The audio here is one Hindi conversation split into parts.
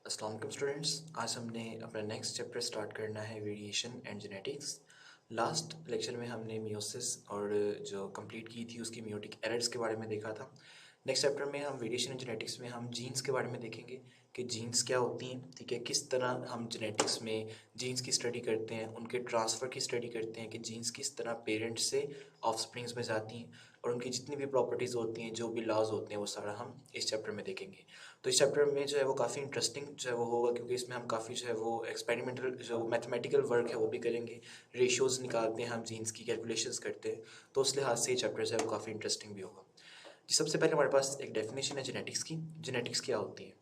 अस्सलाम वालेकुम स्टूडेंट्स। आज हमने अपना नेक्स्ट चैप्टर स्टार्ट करना है variation and genetics. Last lecture में हमने मियोसिस और जो कंप्लीट की थी उसकी मियोटिक एरर्स के बारे में देखा था। नेक्स्ट चैप्टर में हम वेरिएशन एंड जेनेटिक्स में हम जीन्स के बारे में देखेंगे कि जीन्स क्या होती हैं, ठीक है। किस तरह हम जेनेटिक्स में जीन्स की स्टडी करते हैं, उनके ट्रांसफ़र की स्टडी करते हैं कि जीन्स किस तरह पेरेंट्स से ऑफस्प्रिंग्स में जाती हैं और उनकी जितनी भी प्रॉपर्टीज़ होती हैं, जो भी लॉज होते हैं, वो सारा हम इस चैप्टर में देखेंगे। तो इस चैप्टर में जो है वो काफ़ी इंटरेस्टिंग जो है वो होगा, क्योंकि इसमें हम काफ़ी जो है वो एक्सपेरिमेंटल जो मैथमेटिकल वर्क है वो भी करेंगे। रेशियोज़ निकालते हैं हम, जीन्स की कैलकुलेशंस करते हैं, तो उस लिहाज से ये चैप्टर जो है वो काफ़ी इंटरेस्टिंग भी होगा जी। सबसे पहले हमारे पास एक डेफिनेशन है जेनेटिक्स की। जेनेटिक्स क्या होती है?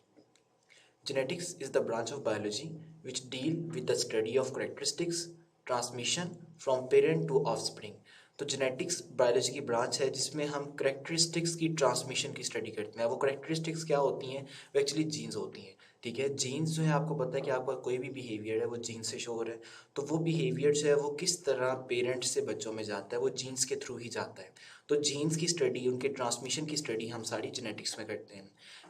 Genetics is the branch of biology which deal with the study of characteristics, transmission from parent to offspring। तो जेनेटिक्स बायोलॉजी की ब्रांच है जिसमें हम करेक्टरिस्टिक्स की ट्रांसमिशन की स्टडी करते हैं। वो करेक्टरिस्टिक्स क्या होती हैं? वो एक्चुअली जीन्स होती हैं, ठीक है। जीन्स जो है, आपको पता है कि आपका कोई भी बिहेवियर है वो जीन्स से शो हो रहा है, तो वो बिहेवियर जो है वो किस तरह पेरेंट्स से बच्चों में जाता है, वो जीन्स के थ्रू ही जाता है। तो जीन्स की स्टडी, उनके ट्रांसमिशन की स्टडी हम सारी जेनेटिक्स में करते हैं।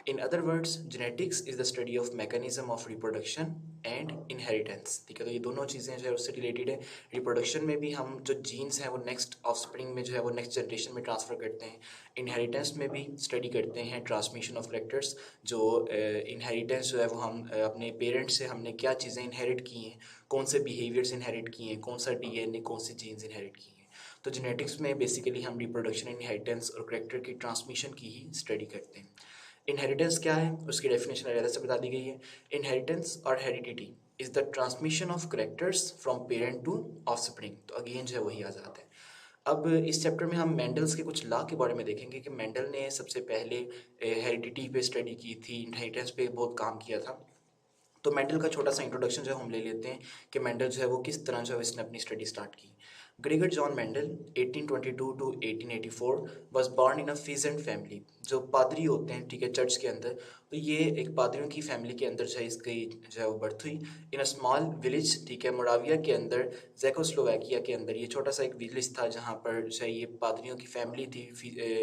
In other words, genetics is the study of mechanism of reproduction and inheritance, ठीक है। तो ये दोनों चीज़ें जो है उससे रिलेटेड है। रिप्रोडक्शन में भी हम जो जीन्स हैं वो नेक्स्ट ऑफस्प्रिंग में जो है वो नेक्स्ट जनरेशन में ट्रांसफ़र करते हैं। इनहेरिटेंस में भी स्टडी करते हैं ट्रांसमिशन ऑफ करेक्टर्स। जो इनहेरिटेंस जो है वो हम अपने पेरेंट्स से हमने क्या चीज़ें इनहेरिट की हैं, कौन से बिहेवियर्स इनहेरिट किए हैं, कौन सा डीएनए, कौन सी जीन्स इनहेरिट की हैं। तो जेनेटिक्स में बेसिकली हम रिप्रोडक्शन, इनहेरिटेंस और करेक्टर की ट्रांसमिशन की ही स्टडी करते हैं। इनहेरिटेंस क्या है, उसकी डेफिनेशन अलग से बता दी गई है। इनहेरिटेंस और heredity is the transmission of characters from parent to offspring. तो अगेन जो है वही आ जाता है। अब इस चैप्टर में हम मेंडल्स के कुछ लॉ के बारे में देखेंगे कि मेंडल ने सबसे पहले हेरिडिटी पे स्टडी की थी, इनहेरिटेंस पे बहुत काम किया था। तो मेंडल का छोटा सा इंट्रोडक्शन जो हम ले लेते हैं कि मेंडल जो है वो किस तरह जो है इसने अपनी स्टडी स्टार्ट की। Gregor John Mendel 1822 to 1884 was born in a peasant family. जो पादरी होते हैं, ठीक है, चर्च के अंदर, तो ये एक पादरियों की फैमिली के अंदर जो है इसकी जो है वो बर्थ हुई। इन अ स्मॉल विलेज, ठीक है, मोराविया के अंदर, जेकोस्लोवाकिया के अंदर ये छोटा सा एक विलेज था जहाँ पर जो है ये पादरियों की फैमिली थी,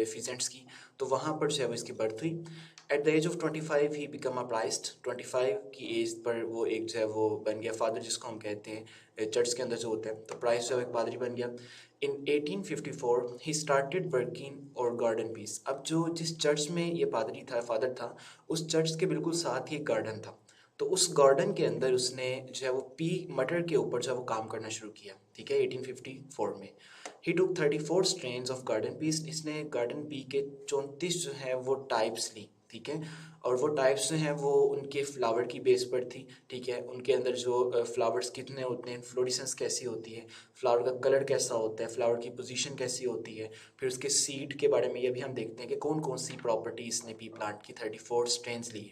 फीजेंट्स की। तो वहाँ पर जो है वो इसकी बर्थ हुई। At the age of 25 he become a priest. 25 की एज पर वो एक जो है वो बन गया फादर, जिसको हम कहते हैं चर्च के अंदर जो होता है। तो प्राइस्ट जो है एक पादरी बन गया। इन 1854 ही स्टार्टेड वर्किंग और गार्डन पीस। अब जो जिस चर्च में ये पादरी था, फादर था, उस चर्च के बिल्कुल साथ ही एक गार्डन था। तो उस गार्डन के अंदर उसने जो है वो पी मटर के ऊपर जो है वो काम करना शुरू किया, ठीक है, 1854 में। ही टुक 34 स्ट्रेन्स ऑफ गार्डन पीस। इसने गार्डन पी के 34 जो है वो टाइप्स ली, ठीक है। और वो टाइप्स जो हैं वो उनके फ्लावर की बेस पर थी, ठीक है। उनके अंदर जो फ्लावर्स कितने होते हैं, फ्लोरिसेंस कैसी होती है, फ्लावर का कलर कैसा होता है, फ्लावर की पोजीशन कैसी होती है, फिर उसके सीड के बारे में ये भी हम देखते हैं कि कौन कौन सी प्रॉपर्टीज़ ने पी प्लांट की 34 स्ट्रेन्स ली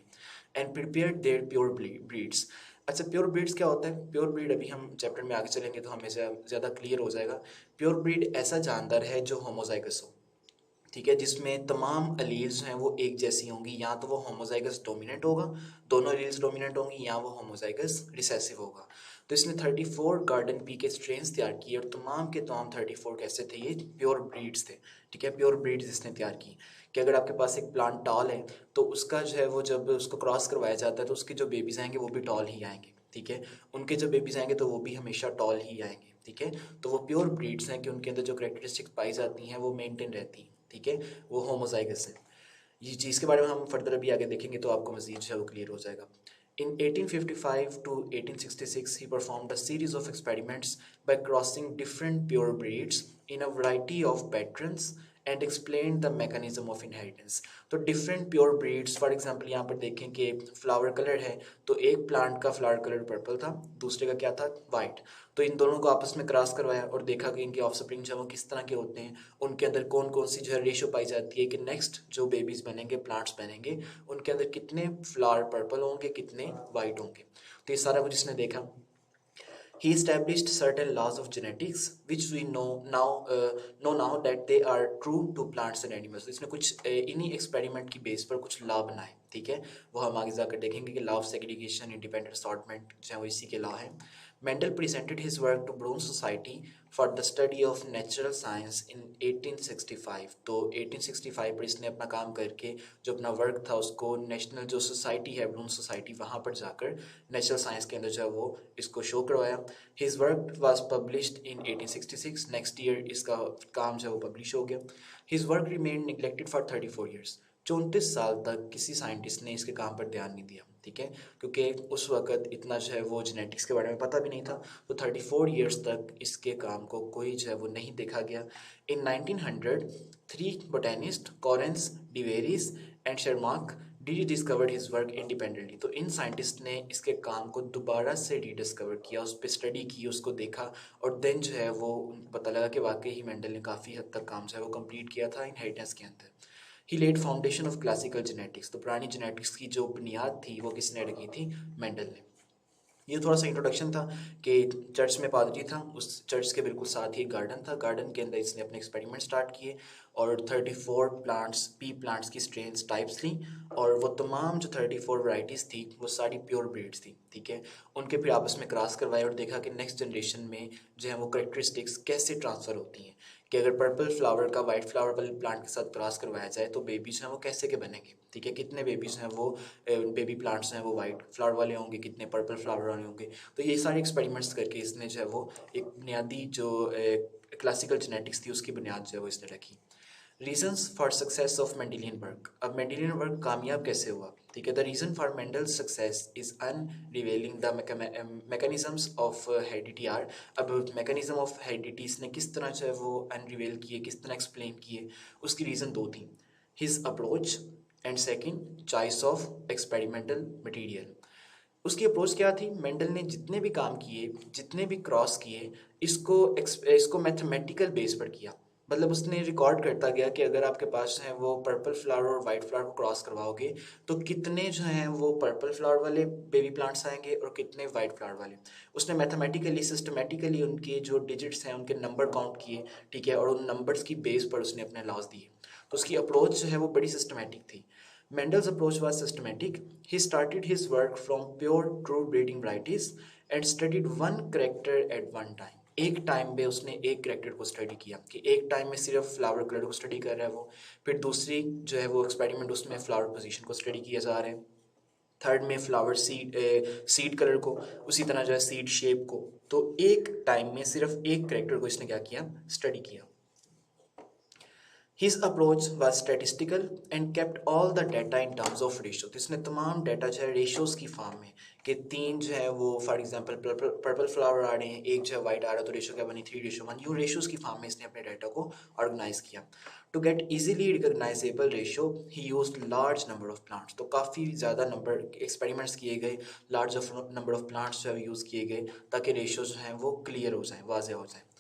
and prepare their pure breeds. अच्छा, प्योर ब्रीड्स क्या होता है? प्योर ब्रीड अभी हम चैप्टर में आगे चलेंगे तो हमें ज़्यादा क्लियर हो जाएगा। प्योर ब्रीड ऐसा जानवर है जो होमोजाइगस हो, ठीक है, जिसमें तमाम अलील्स जो हैं वो एक जैसी होंगी। या तो वो होमोजाइगस डोमिनेंट होगा, दोनों अलील्स डोमिनेंट होंगी, या वो होमोजाइगस रिसेसिव होगा। तो इसने 34 गार्डन पी के स्ट्रेन्स तैयार किए और तमाम के तमाम 34 कैसे थे? ये प्योर ब्रीड्स थे, ठीक है। प्योर ब्रीड्स इसने तैयार की कि अगर आपके पास एक प्लांट टॉल है तो उसका जो है वो जब उसको क्रॉस करवाया जाता है तो उसके जो बेबीज आएंगे वो भी टॉल ही आएंगे, ठीक है। उनके जब बेबीज आएंगे तो वो भी हमेशा टॉल ही आएंगे, ठीक है। तो वो प्योर ब्रीड्स हैं कि उनके अंदर जो करेक्टरिस्टिक्स पाई जाती हैं वो मेंटेन रहती हैं, ठीक है। वो होमोजाइगस है। ये चीज़ के बारे में हम फर्दर अभी आगे देखेंगे तो आपको मज़ीद जो है वो क्लियर हो जाएगा। In 1855 to 1866, he performed a series of experiments by crossing different pure breeds in a variety of patterns and explained the mechanism of inheritance। तो different pure breeds, for example यहाँ पर देखें कि flower color है, तो एक plant का flower color purple था, दूसरे का क्या था? white। तो इन दोनों को आपस में क्रॉस करवाया और देखा कि इनके ऑफस्प्रिंग जो है वो किस तरह के होते हैं, उनके अंदर कौन कौन सी जो है रेशियो पाई जाती है कि नेक्स्ट जो बेबीज़ बनेंगे, प्लांट्स बनेंगे, उनके अंदर कितने फ्लावर पर्पल होंगे, कितने वाइट होंगे। तो ये सारा कुछ इसने देखा। He established certain laws of genetics which we know now that they are true to plants and animals। तो इसने कुछ इन्हीं एक्सपेरिमेंट की बेस पर कुछ लॉ बनाए, ठीक है। वो हम आगे जाकर देखेंगे कि law of segregation, independent assortment जो है वो इसी के लॉ है। Mendel presented his work to Brown Society for the study of natural science in 1865। तो 1865 पर इसने अपना काम करके जो अपना वर्क था उसको नेशनल जो सोसाइटी है ब्रून सोसाइटी वहाँ पर जाकर नेचुरल साइंस के अंदर जो है वो इसको शो करवाया। His work was published in 1866। Next year इसका काम जो है वो पब्लिश हो गया। His work remain neglected for 34 years. 34 साल तक किसी साइंटिस्ट ने इसके काम पर ध्यान नहीं दिया, ठीक है, क्योंकि उस वक्त इतना जो है वो जेनेटिक्स के बारे में पता भी नहीं था। तो 34 ईयर्स तक इसके काम को कोई जो है वो नहीं देखा गया। In 1900 3 botanist Correns de Vries and Tschermak discovered his work independently. तो इन साइंटिस्ट ने इसके काम को दोबारा से रीडिस्कवर किया, उस पर स्टडी की, उसको देखा और देन जो है वो पता लगा कि वाकई ही मेंडल ने काफ़ी हद तक काम जो है वो कंप्लीट किया था इनहेरिटेंस के अंदर। He laid foundation of classical genetics. तो पुरानी जेनेटिक्स की जो बुनियाद थी वो किसने रखी थी? मेंडल ने। ये थोड़ा सा इंट्रोडक्शन था कि चर्च में पादरी था, उस चर्च के बिल्कुल साथ ही एक गार्डन था, गार्डन के अंदर इसने अपने एक्सपेरिमेंट स्टार्ट किए और 34 प्लांट्स पी प्लांट्स की स्ट्रेन्स टाइप्स ली और वो तमाम जो 34 वैरायटीज़ थी वो सारी प्योर ब्रीड्स थी, ठीक है। उनके फिर आपस में क्रॉस करवाए और देखा कि नेक्स्ट जनरेशन में जो है वो करेक्टरिस्टिक्स कैसे ट्रांसफ़र होती हैं, कि अगर पर्पल फ्लावर का वाइट फ्लावर वाले प्लांट के साथ क्रॉस करवाया जाए तो बेबीज हैं वो कैसे के बनेंगे, ठीक है, कितने बेबीज हैं वो बेबी प्लांट्स हैं वो वाइट फ्लावर वाले होंगे, कितने पर्पल फ्लावर वाले होंगे। तो ये सारे एक्सपेरिमेंट्स करके इसने जो है वो एक बुनियादी जो क्लासिकल जेनेटिक्स थी उसकी बुनियाद जो है वो इसने रखी। Reasons for success of Mendelian work. अब मेंडेलियन वर्क कामयाब कैसे हुआ, ठीक है। The reason for Mendel's success is unravelling the mechanisms of heredity are. अब मैकेनिज्म ऑफ हेरिडिटी इसने किस तरह जो है वो अनरिवेल किए, किस तरह एक्सप्लेन किए, उसकी रीज़न दो थी, his approach and second choice of experimental material. उसकी अप्रोच क्या थी? मेंडल ने जितने भी काम किए, जितने भी क्रॉस किए, इसको मैथमेटिकल बेस पर किया। मतलब उसने रिकॉर्ड करता गया कि अगर आपके पास है वो पर्पल फ्लावर और वाइट फ्लावर को क्रॉस करवाओगे तो कितने जो हैं वो पर्पल फ्लावर वाले बेबी प्लांट्स आएंगे और कितने वाइट फ्लावर वाले। उसने मैथमेटिकली सिस्टमेटिकली उनके जो डिजिट्स हैं उनके नंबर काउंट किए, ठीक है, और उन नंबर्स की बेस पर उसने अपने लॉज दिए। तो उसकी अप्रोच जो है वो बड़ी सिस्टमेटिक थी। Mendel's approach was systematic. He started his work from pure true breeding varieties and studied one character at one time. एक टाइम में उसने एक करेक्टर को स्टडी किया कि एक टाइम में सिर्फ फ्लावर कलर को स्टडी कर रहा है वो, फिर दूसरी जो है वो एक्सपेरिमेंट उसमें फ्लावर पोजीशन को स्टडी किया जा रहा है, थर्ड में फ्लावर सीड कलर को, उसी तरह जो है सीड शेप को। तो एक टाइम में सिर्फ एक करेक्टर को इसने क्या किया? स्टडी किया। His approach was statistical and kept all the data in terms of ratio। तो इसने तमाम डाटा जो है रेशियोज की फॉर्म में कि तीन जो है वो फॉर एग्जांपल पर्पल फ्लावर आ रहे हैं, एक जो है वाइट आ रहा है, तो रेशियो क्या बनी? 3:1। यूँ रेशियोज की फॉर्म में इसने अपने डाटा को ऑर्गेनाइज किया। To get easily recognisable ratio he used large number of plants. तो काफ़ी ज़्यादा नंबर एक्सपेरिमेंट्स किए गए, लार्ज नंबर ऑफ प्लांट्स जो है यूज़ किए गए ताकि रेशियो जो हैं वो क्लियर हो जाएँ, वाज़ेह हो जाएँ।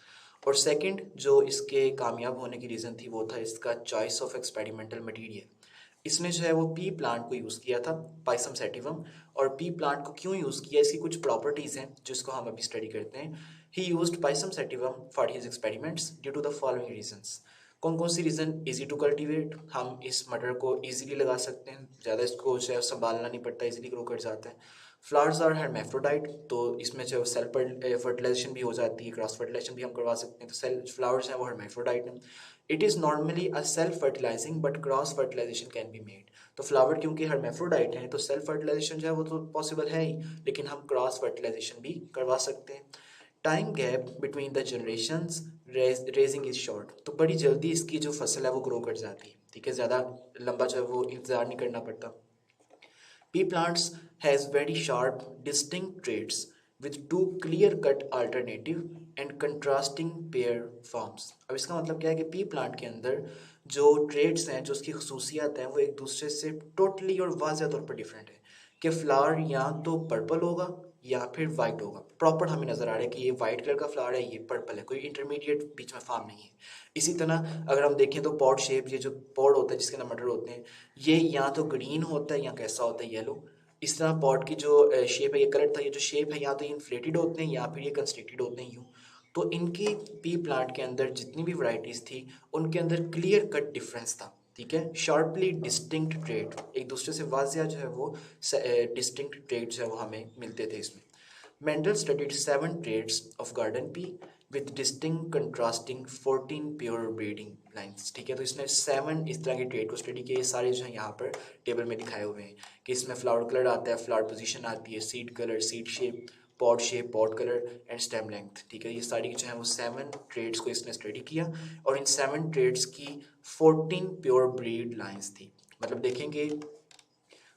और सेकंड जो इसके कामयाब होने की रीज़न थी वो था इसका चॉइस ऑफ एक्सपेरिमेंटल मटेरियल। इसने जो है वो पी प्लांट को यूज़ किया था, पाइसम सेटिवम। और पी प्लांट को क्यों यूज़ किया, इसकी कुछ प्रॉपर्टीज़ हैं जिसको हम अभी स्टडी करते हैं। He used Pisum sativum for his experiments due to the following reasons. कौन कौन सी रीज़न? इजी टू कल्टीवेट, हम इस मटर को इजीली लगा सकते हैं, ज़्यादा इसको जो है संभालना नहीं पड़ता, इजीली ग्रो कर जाता है। फ्लावर्स आर hermaphrodite, तो इसमें जो सेल्फ फर्टिलाइजेशन भी हो जाती है, क्रॉस फर्टिलाइजेशन भी हम करवा सकते हैं। तो सेल फ्लावर्स हैं वो hermaphrodite हैं। It is normally a self fertilising but cross fertilisation can be made. तो फ्लावर क्योंकि hermaphrodite हैं तो सेल्फ फर्टिलाइजेशन जो है वो तो पॉसिबल है ही, लेकिन हम क्रॉस फर्टिलाइजेशन भी करवा सकते हैं। Time gap between the generations raising is short. तो बड़ी जल्दी इसकी जो फसल है वो ग्रो कर जाती है, ठीक है, ज़्यादा लंबा जो है वो इंतज़ार नहीं करना पड़ता। Pea plants has very sharp, distinct traits with two clear-cut alternative and contrasting pair forms। अब इसका मतलब क्या है कि पी प्लांट के अंदर जो ट्रेड्स हैं, जो उसकी खसूसियात हैं, वो एक दूसरे से टोटली और वाज़ह तौर पर डिफरेंट है। कि फ्लावर या तो पर्पल होगा या फिर वाइट होगा, प्रॉपर हमें नज़र आ रहा है कि ये वाइट कलर का फ्लावर है, ये पर्पल है, कोई इंटरमीडिएट बीच में फॉर्म नहीं है। इसी तरह अगर हम देखें तो पॉट शेप, ये जो पॉट होता है जिसके अंदर मटर होते हैं, ये या तो ग्रीन होता है या कैसा होता है? येलो। इस तरह पॉट की जो शेप है, ये कलर था, ये जो शेप है या तो ये इन्फ्लेटेड होते हैं या फिर ये कंस्ट्रिक्टेड होते हैं यूँ। तो इनकी पी प्लांट के अंदर जितनी भी वैरायटीज़ थी उनके अंदर क्लियर कट डिफरेंस था, ठीक है, शार्पली डिस्टिंक्ट ट्रेड, एक दूसरे से वाजिया जो है वो डिस्टिंक्ट ट्रेड जो है वो हमें मिलते थे इसमें। Mendel studied 7 traits of garden pea with distinct contrasting 14 pure breeding lines. ठीक है, तो इसने 7 इस तरह के ट्रेड को स्टडी किया। ये सारे जो है यहाँ पर टेबल में दिखाए हुए हैं कि इसमें फ्लावर कलर आता है, फ्लावर पोजीशन आती है, seed colour, seed shape, pod colour and stem length. ठीक है, ये सारी जो है वो 7 ट्रेड्स को इसने स्टडी किया और इन 7 ट्रेड्स की 14 प्योर ब्रीड लाइन्स थी। मतलब देखेंगे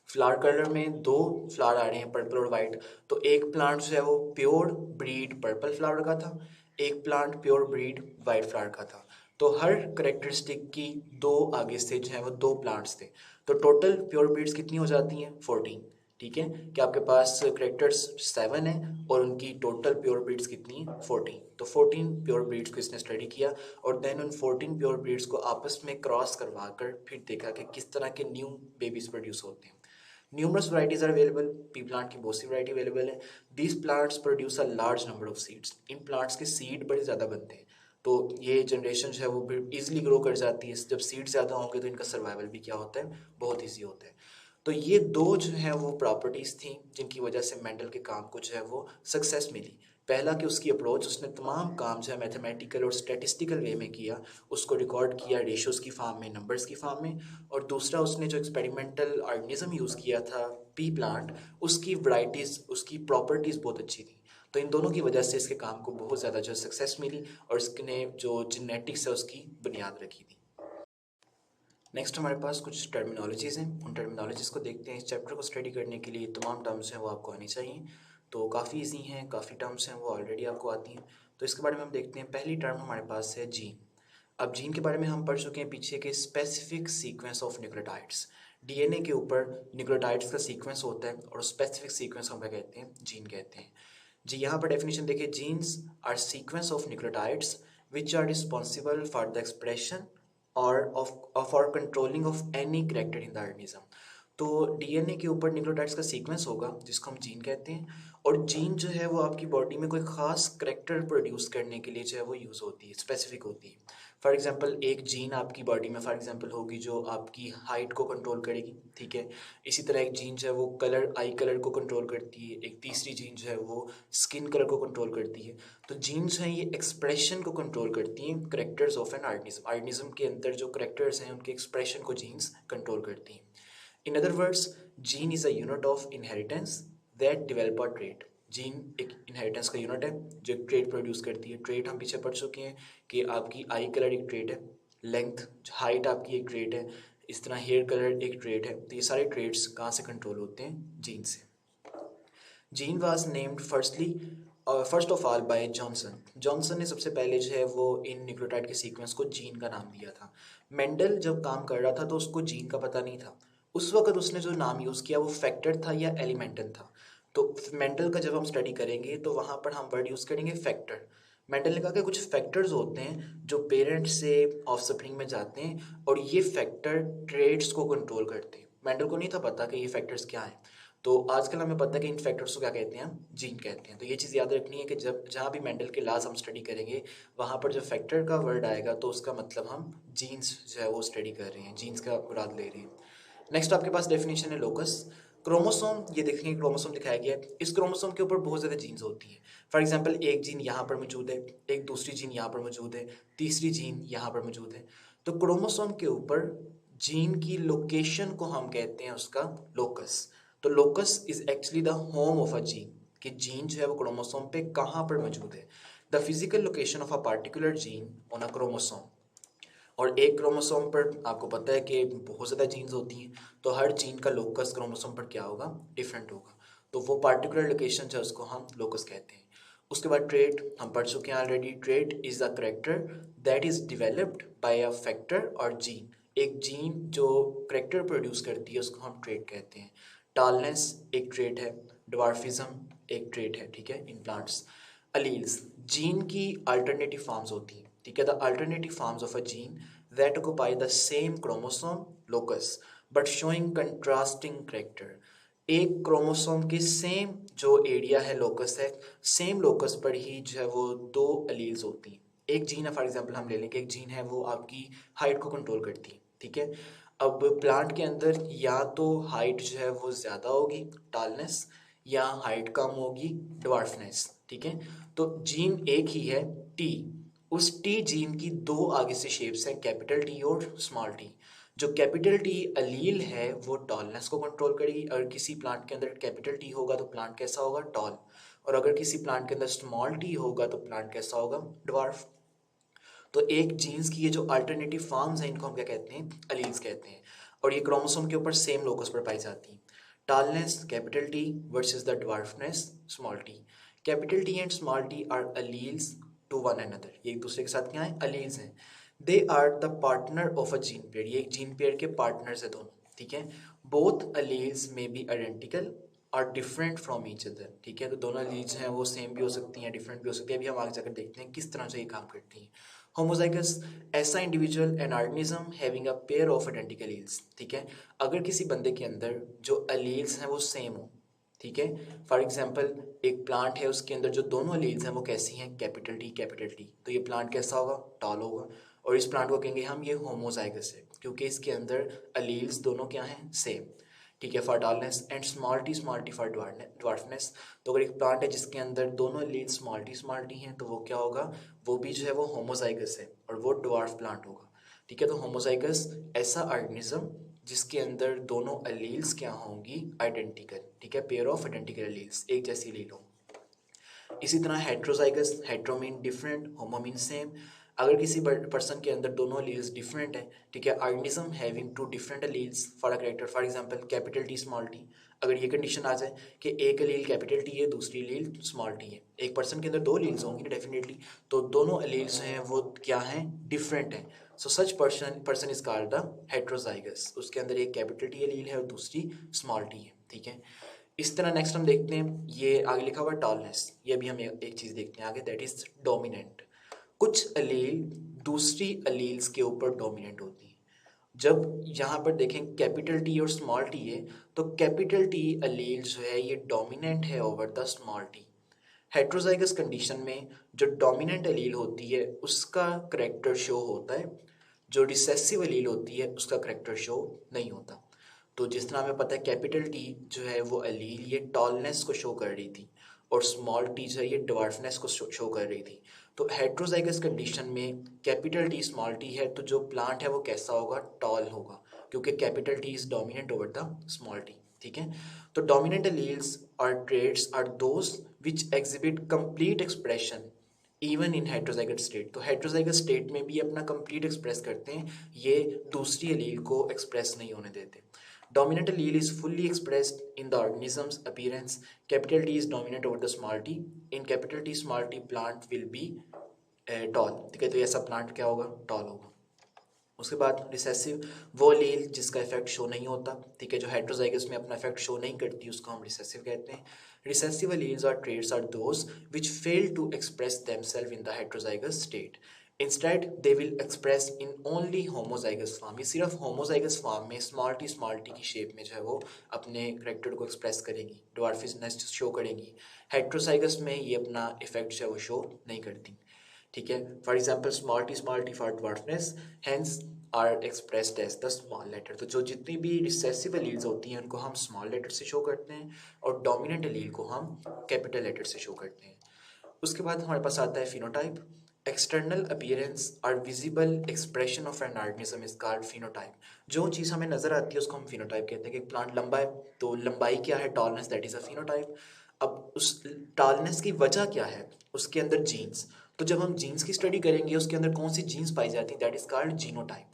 फ्लावर कलर में 2 फ्लावर आ रहे हैं, पर्पल और वाइट, तो एक प्लांट जो है वो प्योर ब्रीड पर्पल फ्लावर का था, एक plant pure breed white flower का था। तो हर करेक्टरिस्टिक की 2 आगे से जो है वो 2 प्लांट्स थे। तो टोटल प्योर ब्रीड्स कितनी हो जाती हैं? 14। ठीक है, कि आपके पास करेक्टर्स 7 है और उनकी टोटल प्योर ब्रीड्स कितनी है? 14। तो 14 प्योर ब्रीड्स को इसने स्टडी किया और देन उन 14 प्योर ब्रीड्स को आपस में क्रॉस करवा कर फिर देखा कि किस तरह के न्यू बेबीज प्रोड्यूस होते हैं। Numerous varieties are available. Pea plant की बहुत सी वैरायटी अवेलेबल है। These plants produce a large number of seeds. In plants के सीड बड़े ज़्यादा बनते हैं, तो ये जनरेशन जो है वो फिर ईजिली ग्रो कर जाती है। जब सीड ज़्यादा होंगे तो इनका सर्वाइवल भी क्या होता है? बहुत ईजी होता है। तो ये 2 जो है वो प्रॉपर्टीज़ थी जिनकी वजह से मेंडल के काम को जो है वो सक्सेस मिली। पहला कि उसकी अप्रोच, उसने तमाम काम जो है मैथमेटिकल और स्टैटिस्टिकल वे में किया, उसको रिकॉर्ड किया रेशोज़ की फॉर्म में, नंबर्स की फॉर्म में। और दूसरा, उसने जो एक्सपेरिमेंटल ऑर्गेनिज्म यूज़ किया था पी प्लांट, उसकी वैराइटीज़, उसकी प्रॉपर्टीज़ बहुत अच्छी थी। तो इन दोनों की वजह से इसके काम को बहुत ज़्यादा जो सक्सेस मिली और इसने जो जेनेटिक्स है उसकी बुनियाद रखी थी। नेक्स्ट हमारे पास कुछ टर्मिनोलॉजीज़ हैं, उन टर्मिनोलॉजीज़ को देखते हैं। इस चैप्टर को स्टडी करने के लिए तमाम टर्म्स हैं वो आपको आनी चाहिए, तो काफ़ी ईजी हैं, काफ़ी टर्म्स हैं वो ऑलरेडी आपको आती हैं। तो इसके बारे में हम देखते हैं। पहली टर्म हमारे पास है जीन। अब जीन के बारे में हम पढ़ चुके हैं पीछे के specific sequence of nucleotides. DNA के ऊपर न्यूक्लियोटाइड्स का सीक्वेंस होता है और स्पेसिफिक सीक्वेंस हम कहते हैं जीन कहते हैं। जी, यहाँ पर डेफिनेशन देखिए, genes are sequence of nucleotides which are responsible for the expression और for controlling of any character in the organism. तो डीएनए के ऊपर न्यूक्लियोटाइड्स का सीक्वेंस होगा जिसको हम जीन कहते हैं, और जीन जो है वो आपकी बॉडी में कोई ख़ास करैक्टर प्रोड्यूस करने के लिए जो है वो यूज़ होती है, स्पेसिफिक होती है। फॉर एग्जांपल एक जीन आपकी बॉडी में फॉर एग्जांपल होगी जो आपकी हाइट को कंट्रोल करेगी। ठीक है, इसी तरह एक जीन जो है वो कलर, आई कलर को कंट्रोल करती है। एक तीसरी जीन जो है वो स्किन कलर को कंट्रोल करती है। तो जीन्स हैं ये एक्सप्रेशन को कंट्रोल करती हैं, characters of an organism. Organism के अंदर जो करेक्टर्स हैं उनके एक्सप्रेशन को जीन्स कंट्रोल करती हैं। In other words, gene is a unit of inheritance that develop a trait. Gene एक इनहेरिटेंस का यूनिट है जो एक ट्रेट प्रोड्यूस करती है। ट्रेट हम पीछे पढ़ चुके हैं कि आपकी आई कलर एक ट्रेट है, लेंथ, हाइट आपकी एक ट्रेट है, इस तरह हेयर कलर एक ट्रेट है। तो ये सारे ट्रेट्स कहाँ से कंट्रोल होते हैं? जीन से। Gene was named first of all by Johnson. Johnson ने सबसे पहले जो है वो इन न्यूक्लियोटाइड के सीक्वेंस को जीन का नाम दिया था। मेंडल जब काम कर रहा था तो उसको जीन का पता नहीं था। उस वक्त उसने जो नाम यूज़ किया वो फैक्टर था या एलिमेंटन था। तो मेंडल का जब हम स्टडी करेंगे तो वहाँ पर हम वर्ड यूज़ करेंगे फैक्टर। मेंडल ने कहा कि कुछ फैक्टर्स होते हैं जो पेरेंट्स से ऑफस्प्रिंग में जाते हैं और ये फैक्टर ट्रेड्स को कंट्रोल करते हैं। मेंडल को नहीं था पता कि ये फैक्टर्स क्या हैं। तो आजकल हमें पता है कि इन फैक्टर्स को क्या कहते हैं? हम जीन कहते हैं। तो ये चीज़ याद रखनी है कि जब जहाँ भी मेंडल के लॉज हम स्टडी करेंगे वहाँ पर जब फैक्टर का वर्ड आएगा तो उसका मतलब हम जीन्स जो है वो स्टडी कर रहे हैं, जीन्स का मुराद ले रहे हैं। नेक्स्ट आपके पास डेफिनेशन है लोकस। क्रोमोसोम, ये देखेंगे क्रोमोसोम दिखाया गया है। इस क्रोमोसोम के ऊपर बहुत ज़्यादा जीन्स होती हैं। फॉर एग्जांपल एक जीन यहाँ पर मौजूद है, एक दूसरी जीन यहाँ पर मौजूद है, तीसरी जीन यहाँ पर मौजूद है। तो क्रोमोसोम के ऊपर जीन की लोकेशन को हम कहते हैं उसका लोकस। तो locus is actually the home of a gene, कि जीन जो है वो क्रोमोसोम पे कहाँ पर मौजूद है। The physical location of a particular gene on a chromosome. और एक क्रोमोसोम पर आपको पता है कि बहुत ज़्यादा जीन्स होती हैं, तो हर जीन का लोकस क्रोमोसोम पर क्या होगा? डिफरेंट होगा। तो वो पार्टिकुलर लोकेशन जो है उसको हम लोकस कहते हैं। उसके बाद ट्रेट हम पढ़ चुके हैं already. Trait is a character that is developed by a factor और जीन। एक जीन जो करेक्टर प्रोड्यूस करती है उसको हम ट्रेट कहते हैं। टालनेस एक ट्रेट है, ड्वार्फिज्म एक ट्रेट है। ठीक है, इन प्लांट्स। अलील्स जीन की अल्टरनेटिव फॉर्म्स होती हैं। ठीक है, the alternative forms of a gene that occupy the same chromosome locus but showing contrasting character। एक क्रोमोसोम के सेम जो एरिया है, लोकस है, सेम लोकस पर ही जो है वो 2 अलील्स होती हैं। एक जीन है, फॉर एग्जांपल हम ले लेंगे, एक जीन है वो आपकी हाइट को कंट्रोल करती है। ठीक है, अब प्लांट के अंदर या तो हाइट जो है वो ज़्यादा होगी, टालनेस, या हाइट कम होगी, ड्वार्फनेस। ठीक है, तो जीन एक ही है टी, उस टी जीन की दो आगे से शेप्स हैं, कैपिटल टी और स्मॉल टी। जो कैपिटल टी अलील है वो टॉलनेस को कंट्रोल करेगी। अगर किसी प्लांट के अंदर कैपिटल टी होगा तो प्लांट कैसा होगा, टॉल। और अगर किसी प्लांट के अंदर स्मॉल टी होगा तो प्लांट कैसा होगा, ड्वार्फ। तो एक जीन्स की ये जो अल्टरनेटिव फॉर्म्स हैं इनको हम क्या कहते हैं, अलील्स कहते हैं। और ये क्रोमोसोम के ऊपर सेम लोकस पर पाई जाती हैं। Tallness capital T versus the dwarfness small t. Capital T and small t are alleles to one another, ये एक दूसरे के साथ क्या है, अलील्स हैं। They are the partner of a gene pair, ये एक जीन पेयर के पार्टनर्स है दोनों। ठीक है, बोथ अलील्स में बी आइडेंटिकल और डिफरेंट फ्रॉम ईच अदर। ठीक है, तो दोनों अलील्स हैं वो सेम भी हो सकती हैं, डिफरेंट भी हो सकती है। अभी हम आगे जाकर देखते हैं किस तरह से ये काम करती हैं। होमोजाइगस, ऐसा individual an organism having a pair of identical alleles. ठीक है, अगर किसी बंदे के अंदर जो अलील्स हैं वो सेम हो। ठीक है, फॉर एग्जांपल एक प्लांट है उसके अंदर जो दोनों अलील्स हैं वो कैसी हैं, कैपिटल टी कैपिटल टी, तो ये प्लांट कैसा होगा, टॉल होगा। और इस प्लांट को कहेंगे हम ये होमोजाइगस है, क्योंकि इसके अंदर अलील्स दोनों क्या हैं, सेम। ठीक है, for tallness and small T for dwarfness. तो अगर एक प्लांट है जिसके अंदर दोनों एलील्स स्मॉल टी हैं तो वो क्या होगा, वो भी जो है वो होमोजाइगस है और वो ड्वार्फ प्लांट होगा। ठीक है, तो होमोजाइगस ऐसा ऑर्गेनिज्म जिसके अंदर दोनों अलील्स क्या होंगी, आइडेंटिकल। ठीक है, पेयर ऑफ आइडेंटिकल अलील्स, एक जैसी अलील हो। इसी तरह heterozygous, hetero mean different, homo mean same. अगर किसी पर्सन के अंदर दोनों अलील्स डिफरेंट है, ठीक है, organism having two different alleles for a character, for example capital T small T. अगर ये कंडीशन आ जाए कि एक अलील कैपिटल टी है दूसरी अलील स्मॉल टी है, एक पर्सन के अंदर दो अलील्स होंगी डेफिनेटली, तो दोनों अलील्स हैं वो क्या हैं, डिफरेंट हैं। So such person is called the heterozygous, उसके अंदर एक कैपिटल टी अलील है और दूसरी स्मॉल टी है। ठीक है, इस तरह नेक्स्ट हम देखते हैं, ये आगे लिखा हुआ टॉलनेस, ये भी हम एक चीज़ देखते हैं आगे, दैट इज डोमिनेंट। कुछ अलील दूसरी अलील्स के ऊपर डोमिनेंट होती है। जब यहाँ पर देखें कैपिटल टी और स्मॉल टी है, तो कैपिटल टी अलील जो है ये डोमिनेंट है over the small T. Heterozygous condition में जो डोमिनेंट अलील होती है उसका करेक्टर शो होता है, जो रिसेसिव अलील होती है उसका करेक्टर शो नहीं होता। तो जिस तरह हमें पता है कैपिटल टी जो है वो अलील ये टॉलनेस को शो कर रही थी और स्मॉल टी जो है ये ड्वार्फनेस को शो कर रही थी। तो हेट्रोजाइगस कंडीशन में कैपिटल टी स्मॉल टी है तो जो प्लांट है वो कैसा होगा, टॉल होगा, क्योंकि capital T is dominant over the small T. ठीक है, तो डोमिनेंट अलील्स और traits are those which exhibit complete expression even in heterozygous state. तो हेट्रोजाइगस स्टेट में भी अपना कंप्लीट एक्सप्रेस करते हैं, ये दूसरी अलील को एक्सप्रेस नहीं होने देते। Dominant allele is fully expressed in the organism's appearance. Capital T is dominant over the small t. In capital T small t plant will be tall. ठीक है, तो ऐसा प्लांट क्या होगा, टॉल होगा। उसके बाद रिसेसिव, वो लील जिसका इफेक्ट शो नहीं होता। ठीक है, जो हेट्रोजाइगस में अपना इफेक्ट शो नहीं करती उसको हम रिसेसिव कहते हैं। रिसेसिव अलील्स और traits are those which fail to express themselves in the heterozygous state, instead they will express in only homozygous form. ये सिर्फ होमोजाइगस फॉर्म में स्मॉल टी की शेप में जो है वो अपने करेक्टर को एक्सप्रेस करेंगी, ड्वार्फिजनेस शो करेंगी। हेट्रोजाइगस में ये अपना इफेक्ट जो है वो शो नहीं करती। ठीक है, for example small T for dwarfness hence are expressed as the small letter. तो जो जितनी भी रिसेसिव एलील्स होती हैं उनको हम स्मॉल लेटर से शो करते हैं और डोमिनेंट एलील को हम कैपिटल लेटर से शो करते हैं। उसके बाद हमारे पास आता है फिनोटाइप। एक्सटर्नल अपीयरेंस और visible expression of an organism is called phenotype. जो चीज़ हमें नजर आती है उसको हम फिनोटाइप कहते हैं। कि एक प्लांट लंबा है तो लंबाई क्या है, tallness, that is a phenotype. अब उस टॉलनेस की वजह क्या है, उसके अंदर जीन्स। तो जब हम जीन्स की स्टडी करेंगे उसके अंदर कौन सी जीन्स पाई जाती है, दैट इज कॉल्ड जीनोटाइप।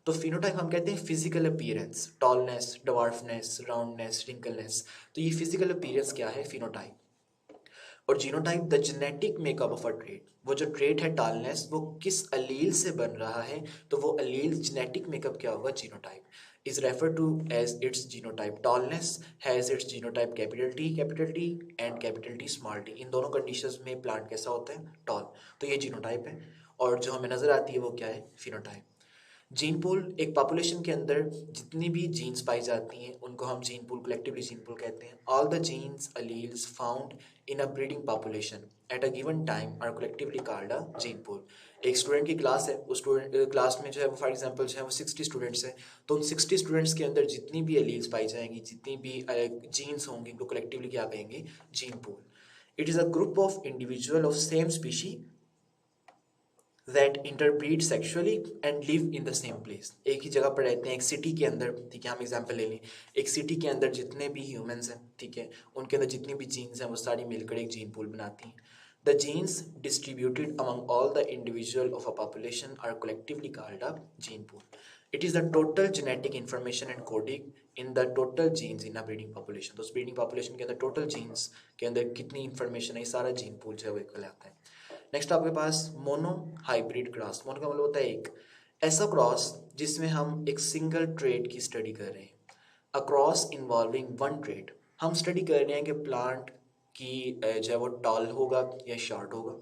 तो फिनोटाइप हम कहते हैं physical appearance, tallness, dwarfness, roundness, wrinkleness. तो ये फिजिकल अपीयरेंस क्या है, फिनोटाइप। और genotype the genetic makeup of a trait, वो जो ट्रेट है टालनेस वो किस अलील से बन रहा है, तो वो अलील जेनेटिक मेकअप क्या होगा, genotype is refer to as its genotype. Tallness has its genotype capital T and capital T small t. इन दोनों कंडीशंस में प्लांट कैसा होता है, टॉल। तो ये जीनोटाइप है और जो हमें नजर आती है वो क्या है, फिनोटाइप। जीन पूल, एक पॉपुलेशन के अंदर जितनी भी जीन्स पाई जाती हैं उनको हम gene pool, collectively gene pool कहते हैं। All the genes alleles found in a breeding population at a given time are collectively called a gene pool. एक स्टूडेंट की क्लास है, उस स्टूडेंट क्लास में जो है वो फॉर एग्जांपल जो है वो 60 स्टूडेंट्स हैं, तो उन 60 स्टूडेंट्स के अंदर जितनी भी एलील्स पाई जाएंगी, जितनी भी जीन्स होंगी, उनको कलेक्टिवली क्या कहेंगे? Gene pool. It is a group of individual of same species that interbreed sexually and live in the same place. एक ही जगह पर रहते हैं, एक सिटी के अंदर, ठीक है, हम एग्जांपल ले लें, एक सिटी के अंदर जितने भी ह्यूमंस हैं, ठीक है, उनके अंदर जितनी भी जीन्स हैं वो सारी मिलकर एक जीन पूल बनाती हैं. The genes distributed among all the individual of a population are collectively called a gene pool. It is the total genetic information and coding in the total genes in a breeding population. तो उस ब्रीडिंग पॉपुलेशन के अंदर टोटल जीन्स के अंदर कितनी इंफॉर्मेशन है, ये सारा जीन पूल जो है वो कहलाता है. नेक्स्ट आपके पास मोनो हाइब्रिड क्रॉस. मोनो का मतलब होता है एक, ऐसा क्रॉस जिसमें हम एक सिंगल ट्रेड की स्टडी कर रहे हैं. A cross involving one trade. हम स्टडी कर रहे हैं कि प्लांट की जो है वो टॉल होगा या शॉर्ट होगा,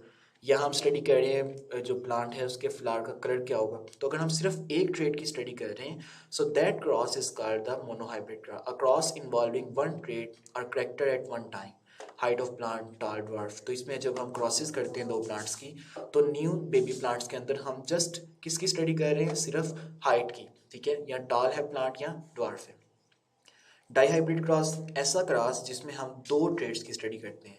या हम स्टडी कर रहे हैं जो प्लांट है उसके फ्लावर का कलर क्या होगा. तो अगर हम सिर्फ एक ट्रेड की स्टडी कर रहे हैं, so that cross is called the monohybrid cross. A cross involving one trait or character at one time, height of plant, tall, dwarf. तो इसमें जब हम क्रॉसेस करते हैं दो प्लांट्स की, तो न्यू बेबी प्लांट्स के अंदर हम जस्ट किसकी स्टडी कर रहे हैं? सिर्फ हाइट की, ठीक है, या टॉल है प्लांट या ड्वार्फ है. डाईहाइब्रिड क्रॉस, ऐसा क्रॉस जिसमें हम दो ट्रेड्स की स्टडी करते हैं.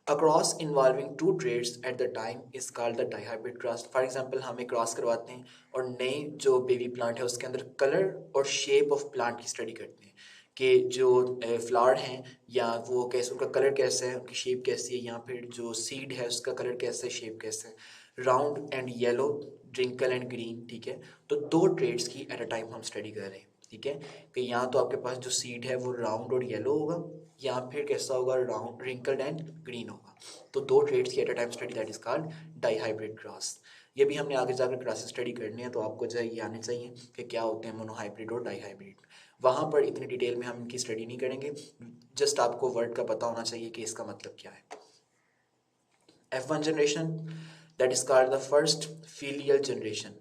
A cross involving two traits at the time is called the dihybrid cross. For example हम एक क्रॉस करवाते हैं और नए जो बेबी प्लांट है उसके अंदर कलर और शेप ऑफ प्लांट की स्टडी करते हैं कि जो फ्लावर हैं या वो कैसे, उनका कलर कैसा है, उनकी शेप कैसी है, या फिर जो सीड है उसका कलर कैसा है, शेप कैसा है. Round and yellow, wrinkle and green, ठीक है. तो दो ट्रेड्स की एट अ टाइम हम स्टडी कर रहे हैं, ठीक है, कि यहाँ तो आपके पास जो सीड है वो राउंड और येलो होगा, या फिर कैसा होगा? राउंड, रिंकल्ड एंड ग्रीन होगा. तो दो ट्रेड्स की at a time study, that is called dihybrid cross. ये भी हमने आगे जाकर क्लासेस स्टडी करनी है, तो आपको जो है ये आने चाहिए कि क्या होते हैं मोनोहाइब्रिड और डाईहाइब्रिड. वहाँ पर इतनी डिटेल में हम इनकी स्टडी नहीं करेंगे, जस्ट आपको वर्ड का पता होना चाहिए कि इसका मतलब क्या है. F1 generation, that is called the first filial generation.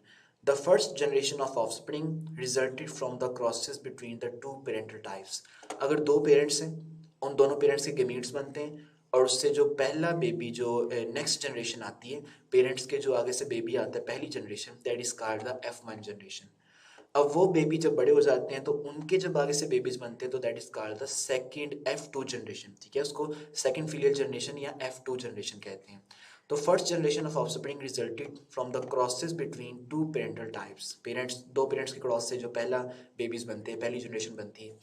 The first generation of offspring resulted from the crosses between the two parental types. अगर दो पेरेंट्स हैं, उन दोनों पेरेंट्स के गेमीट्स बनते हैं, और उससे जो पहला बेबी जो नेक्स्ट जनरेशन आती है, पेरेंट्स के जो आगे से बेबी आता है पहली generation, that is called the F1 generation. अब वो बेबी जब बड़े हो जाते हैं तो उनके जब आगे से बेबीज बनते हैं तो that is called the second F2 generation, ठीक है, उसको सेकंड फीलियल जनरेशन या F2 जनरेशन कहते हैं. तो first generation of offspring resulted from the crosses between two parental types. Parents, दो पेरेंट्स के क्रॉस से जो पहला बेबीज बनते हैं, पहली जनरेशन बनती है.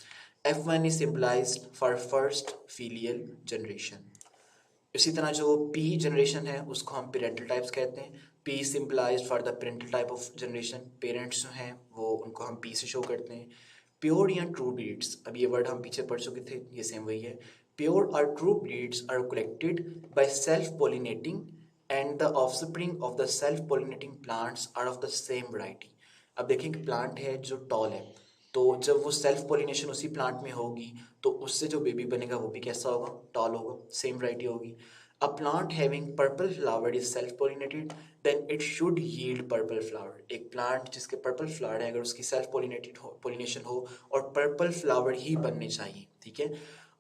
F1 is symbolised for first filial generation. इसी तरह जो पी जनरेशन है उसको हम पेरेंटल टाइप्स कहते हैं. P simplified for the parental type of generation. Parents जो हैं वो, उनको हम पी से शो करते हैं. प्योर या ट्रू ब्रीड्स, अब ये वर्ड हम पीछे पढ़ चुके थे, ये सेम वही है. प्योर और true breeds are collected by self pollinating and the offspring of the self pollinating plants are of the same variety. अब देखें, प्लांट है जो टॉल है, तो जब वो सेल्फ पोलिनेशन उसी प्लांट में होगी तो उससे जो बेबी बनेगा वो भी कैसा होगा? टॉल होगा, सेम वैरायटी होगी. A plant having purple flower is self pollinated, then it should yield purple flower. एक प्लांट जिसके पर्पल फ्लावर है, अगर उसकी सेल्फ पोलिनेटेड हो, पोलिनेशन हो, और पर्पल फ्लावर ही बनने चाहिए, ठीक है,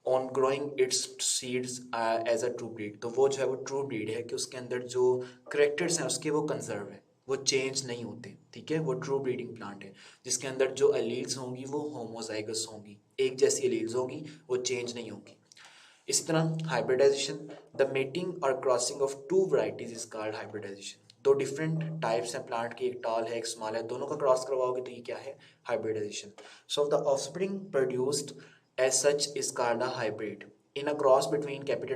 on growing its seeds as a true breed, तो वो जो है वो ट्रू ब्रीड है कि उसके अंदर जो करेक्टर्स हैं उसके वो कंजर्व है, वो चेंज नहीं होते, ठीक है, वो ट्रू ब्रीडिंग प्लांट है जिसके अंदर जो एलील्स होंगी वो होमोजाइगस होंगी, एक जैसी एलील्स होंगी, वो चेंज नहीं होंगी. इसी तरह हाइब्रिडाइजेशन, द मेटिंग और crossing of two varieties is called hybridization. दो डिफरेंट टाइप्स हैं प्लांट की, एक टॉल है एक स्मॉल है, दोनों का क्रॉस करवाओगे तो ये क्या है? Hybridization. So the offspring produced as such is called a hybrid in a cross between capital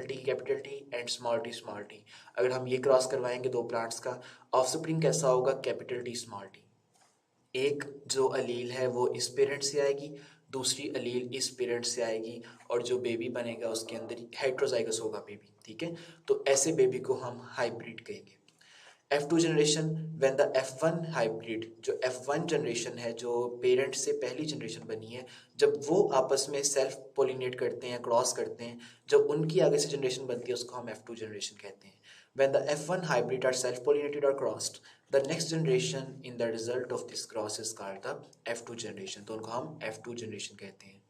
T and small T. अगर हम ये क्रॉस करवाएंगे दो प्लांट्स का, ऑफस्प्रिंग कैसा होगा? Capital T small T. एक जो अलील है वो इस पेरेंट से आएगी, दूसरी अलील इस पेरेंट से आएगी, और जो बेबी बनेगा उसके अंदर हेट्रोजाइगस होगा बेबी, ठीक है. तो ऐसे बेबी को हम हाइब्रिड कहेंगे. F2 generation, when the F1 hybrid, जो F1 जनरेशन है जो पेरेंट से पहली जनरेशन बनी है, जब वो आपस में सेल्फ पोलिनेट करते हैं, क्रॉस करते हैं, जब उनकी आगे से जनरेशन बनती है उसको हम F2 जनरेशन कहते हैं. When the F1 hybrid are self pollinated or crossed, the next generation in the result of this cross is called the F2 generation, तो उनको हम F2 जनरेशन कहते हैं.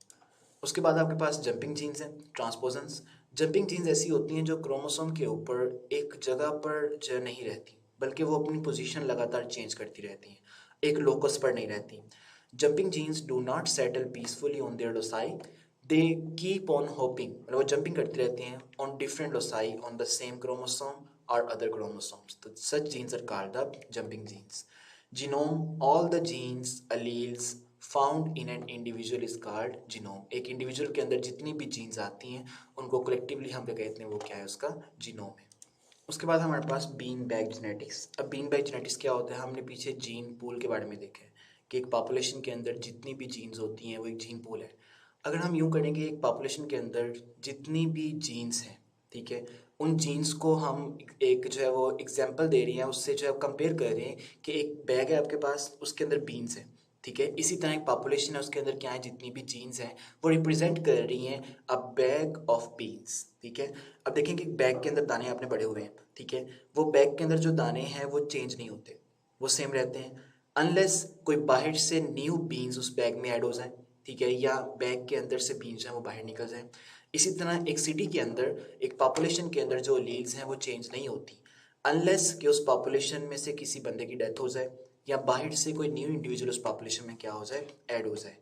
उसके बाद आपके पास जंपिंग जीन्स हैं, ट्रांसपोजन्स. जंपिंग जीन्स ऐसी होती हैं जो क्रोमोसोम के ऊपर एक जगह पर जो नहीं रहती, बल्कि वो अपनी पोजीशन लगातार चेंज करती रहती हैं, एक लोकस पर नहीं रहती। Jumping genes do not settle peacefully on their loci, they keep on hopping, मतलब वो जंपिंग करती रहती हैं on different loci on the same chromosome or other chromosomes, तो such genes are called the jumping genes. Genome, all the genes alleles found in an individual is called genome. एक इंडिविजुअल के अंदर जितनी भी जीन्स आती हैं उनको कलेक्टिवली हम क्या कहते हैं, वो क्या है, उसका जीनोम है। उसके बाद हमारे पास बीन बैग जेनेटिक्स। अब बीन बैग जेनेटिक्स क्या होता है, हमने पीछे जीन पूल के बारे में देखा है कि एक पॉपुलेशन के अंदर जितनी भी जीन्स होती हैं वो एक जीन पूल है। अगर हम यूँ करेंगे, एक पॉपुलेशन के अंदर जितनी भी जीन्स हैं, ठीक है, उन जीन्स को हम एक जो है वो एग्जाम्पल दे रही हैं, उससे जो है कंपेयर कर रहे हैं कि एक बैग है आपके पास, उसके अंदर बीन्स हैं, ठीक है। इसी तरह एक पॉपुलेशन है, उसके अंदर क्या है, जितनी भी जीन्स हैं वो रिप्रेजेंट कर रही हैं अ बैग ऑफ बीन्स, ठीक है। अब देखें कि बैग के अंदर दाने आपने पड़े हुए हैं, ठीक है, वो बैग के अंदर जो दाने हैं वो चेंज नहीं होते, वो सेम रहते हैं, अनलेस कोई बाहर से न्यू बीन्स उस बैग में ऐड हो जाए, ठीक है, या बैग के अंदर से बीन्स हैं वो बाहर निकल जाएं। इसी तरह एक सिटी के अंदर, एक पॉपुलेशन के अंदर जो लीड्स हैं वो चेंज नहीं होती, अनलेस कि उस पॉपुलेशन में से किसी बंदे की डेथ हो जाए या बाहर से कोई न्यू इंडिविजुअल उस पॉपुलेशन में क्या हो जाए, ऐड हो जाए।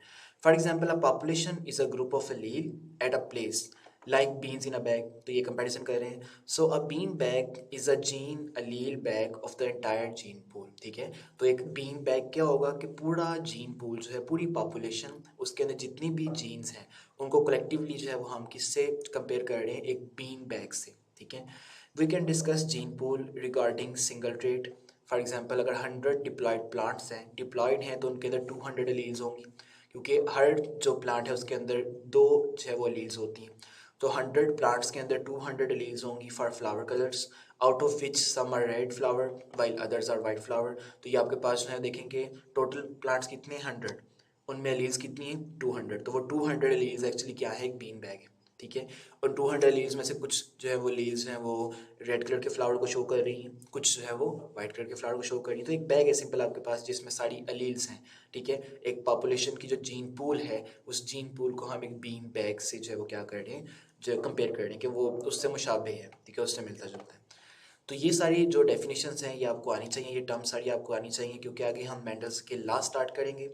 For example, a population is a group of allele at a place like beans in a bag, तो ये कंपैरिजन कर रहे हैं। So a bean bag is a gene allele bag of the entire gene pool, ठीक है। तो एक बीन बैग क्या होगा कि पूरा जीन पूल जो है, पूरी पॉपुलेशन, उसके अंदर जितनी भी जीन्स हैं उनको कलेक्टिवली जो है वो हम किससे कंपेयर कर रहे हैं, एक बीन बैग से, ठीक है। We can discuss gene pool regarding single trait. For example, अगर 100 डिप्लॉयड प्लांट्स हैं, डिप्लॉयड हैं, तो उनके अंदर 200 एलील्स होंगी, क्योंकि हर जो प्लांट है उसके अंदर दो जो है वो एलील्स होती हैं। तो 100 प्लांट्स के अंदर 200 एलील्स होंगी for flower colours, out of which some are red flower while others are white flower. तो ये आपके पास जो है देखेंगे, टोटल प्लांट्स कितने हैं, 100, उनमें एलील्स कितनी है, 200, तो वो 200 एलील्स एक्चुअली क्या है, एक बीन बैग है, ठीक है। और 200 लीव्स में से कुछ जो है वो लीव्स हैं वो रेड कलर के फ्लावर को शो कर रही हैं, कुछ जो है वो वाइट कलर के फ्लावर को शो कर रही हैं। तो एक बैग है सिंपल आपके पास जिसमें सारी अलील्स हैं, ठीक है। एक पॉपुलेशन की जो जीन पूल है, उस जीन पूल को हम एक बीन बैग से जो है वो क्या कर रहे हैं, जो कंपेयर कर रहे हैं कि वो उससे मुशाबे है, ठीक है, उससे मिलता जुलता है। तो ये सारी जो डेफिनेशंस हैं ये आपको आनी चाहिए, ये टर्म सारी आपको आनी चाहिए, क्योंकि आगे हम मेंडल्स के लॉ स्टार्ट करेंगे।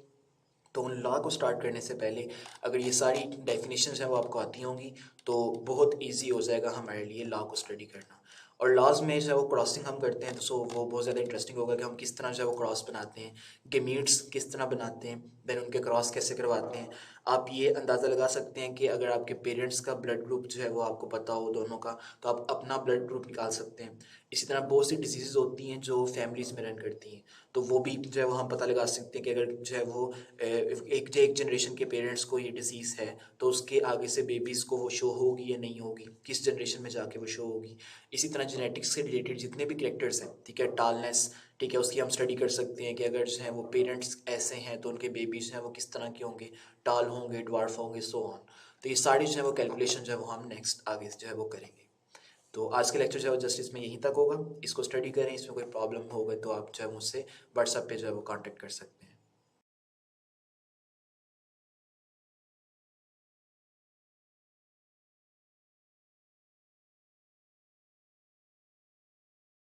तो उन लॉ को स्टार्ट करने से पहले अगर ये सारी डेफिनेशंस हैं वो आपको आती होंगी, तो बहुत इजी हो जाएगा हमारे लिए लॉ को स्टडी करना। और लॉज में जो है वो क्रॉसिंग हम करते हैं, तो सो वो बहुत ज़्यादा इंटरेस्टिंग होगा कि हम किस तरह जो है वो क्रॉस बनाते हैं, गेमीट्स किस तरह बनाते हैं, देन उनके क्रॉस कैसे करवाते हैं। आप ये अंदाज़ा लगा सकते हैं कि अगर आपके पेरेंट्स का ब्लड ग्रुप जो है वो आपको पता हो दोनों का, तो आप अपना ब्लड ग्रुप निकाल सकते हैं। इसी तरह बहुत सी डिजीज़ होती हैं जो फैमिलीज़ में रन करती हैं, तो वो भी जो है वो हम पता लगा सकते हैं कि अगर जो है वो एक जनरेशन के पेरेंट्स को ये डिजीज़ है, तो उसके आगे से बेबीज़ को वो शो होगी या नहीं होगी, किस जनरेशन में जाके वो शो होगी। इसी तरह जेनेटिक्स से रिलेटेड जितने भी कैरेक्टर्स हैं, ठीक है, टालनेस, ठीक है, उसकी हम स्टडी कर सकते हैं कि अगर जो है वो पेरेंट्स ऐसे हैं तो उनके बेबीज हैं वो किस तरह के होंगे, टाल होंगे, ड्वार्फ होंगे, सो ऑन। तो ये सारी जो है वो कैलकुलेशन जो है वो हम नेक्स्ट आगे जो है वो करेंगे। तो आज का लेक्चर जो है वो जस्ट इसमें यहीं तक होगा, इसको स्टडी करें, इसमें कोई प्रॉब्लम होगा तो आप जो है मुझसे व्हाट्सएप पे जो है वो कांटेक्ट कर सकते हैं।